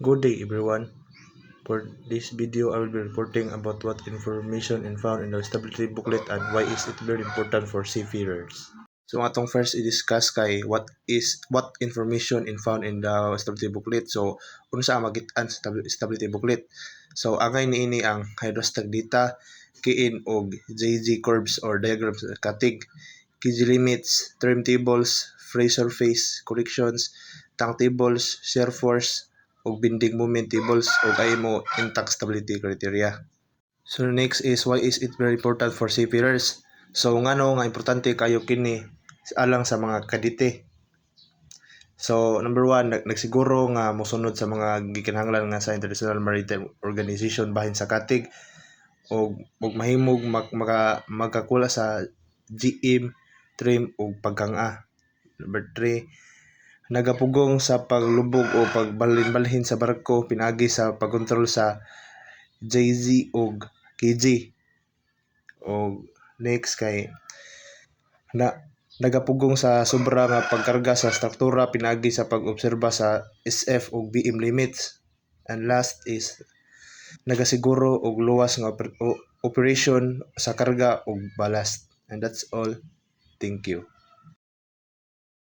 Good day everyone. For this video, I will be reporting about what information is found in the stability booklet and why is it very important for seafarers. So atong first i-discuss kay what information is found in the stability booklet. So unsa ang magit-an sa stability booklet? So angay niini ang hydrostatic data, kiin og JG curves or diagrams sa katig, KG limits, term tables, phase surface corrections, tank tables, shear force, ug bending moment tables ug IMO intact stability criteria. So next is why is it very important for seafarers? So ngano nga importante kayo kini alang sa mga kadite. So number one, nagsiguro nga mosunod sa mga gikinahanglan nga sa International Maritime Organization bahin sa katig og mahimog magkakula sa GM, trim ug pagkang-a. Number 3, nagapugong sa paglubog o pagbalhin-balhin sa barko pinagi sa pagkontrol sa JZ ug KG. O next kay nagapugong sa sobra nga pagkarga sa struktura pinagi sa pag-obserba sa SF ug BM limits. And last is nagasiguro og luwas nga operation sa karga ug ballast. And that's all. Thank you.